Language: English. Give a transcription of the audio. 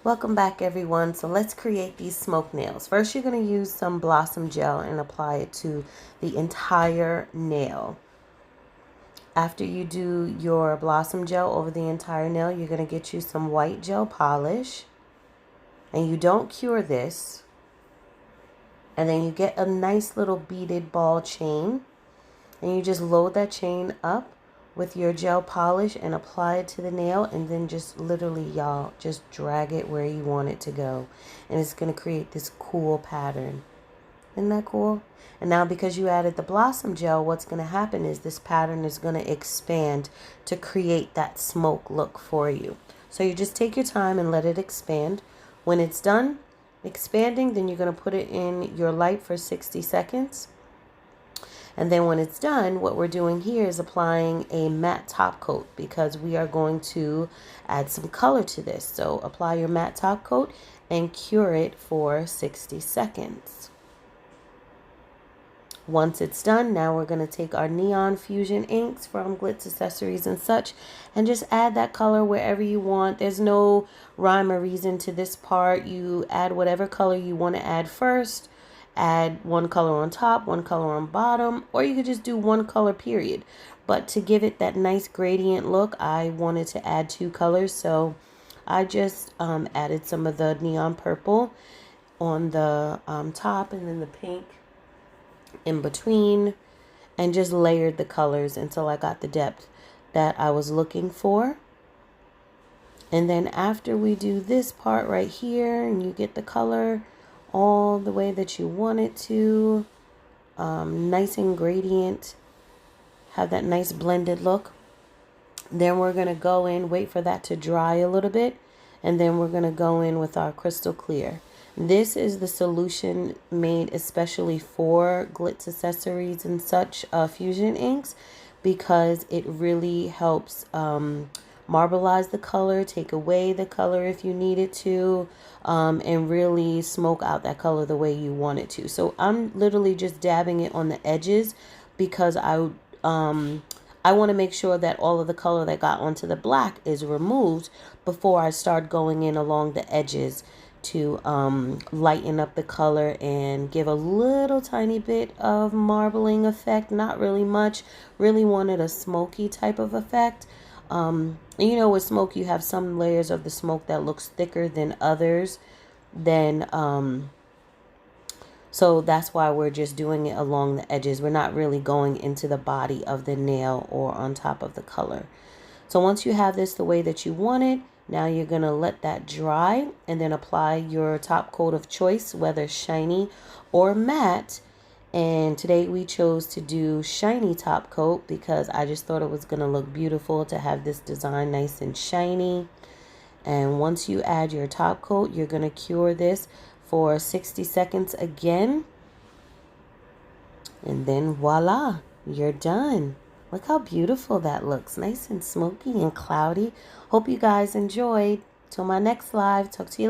Welcome back, everyone. So let's create these smoke nails. First, you're going to use some blossom gel and apply it to the entire nail. After you do your blossom gel over the entire nail, you're going to get you some white gel polish. And you don't cure this. And then you get a nice little beaded ball chain. And you just load that chain up with your gel polish and apply it to the nail, and then just literally, y'all, just drag it where you want it to go, and it's going to create this cool pattern. Isn't that cool? And now, because you added the blossom gel, what's going to happen is this pattern is going to expand to create that smoke look for you. So you just take your time and let it expand. When it's done expanding, then you're going to put it in your light for 60 seconds. And then when it's done, what we're doing here is applying a matte top coat, because we are going to add some color to this. So apply your matte top coat and cure it for 60 seconds. Once it's done, now we're going to take our neon fusion inks from Glitz Accessories and such and just add that color wherever you want. There's no rhyme or reason to this part. You add whatever color you want to add first. Add one color on top, one color on bottom, or you could just do one color period. But to give it that nice gradient look, I wanted to add two colors, so I just added some of the neon purple on the top, and then the pink in between, and just layered the colors until I got the depth that I was looking for. And then after we do this part right here, and you get the color all the way that you want it to, nice and gradient, have that nice blended look. Then we're going to go in, wait for that to dry a little bit, and then we're going to go in with our crystal clear. This is the solution made especially for Glitz Accessories and such fusion inks, because it really helps marbleize the color, take away the color if you need it to, and really smoke out that color the way you want it to. So I'm literally just dabbing it on the edges, because I want to make sure that all of the color that got onto the black is removed before I start going in along the edges to lighten up the color and give a little tiny bit of marbling effect. Not really much. Really wanted a smoky type of effect. And you know, with smoke, you have some layers of the smoke that looks thicker than others. So that's why we're just doing it along the edges. We're not really going into the body of the nail or on top of the color. So once you have this the way that you want it, now you're going to let that dry and then apply your top coat of choice, whether shiny or matte. And today we chose to do shiny top coat because I just thought it was going to look beautiful to have this design nice and shiny. And once you add your top coat, you're going to cure this for 60 seconds again. And then voila, you're done. Look how beautiful that looks. Nice and smoky and cloudy. Hope you guys enjoyed. Till my next live. Talk to you later.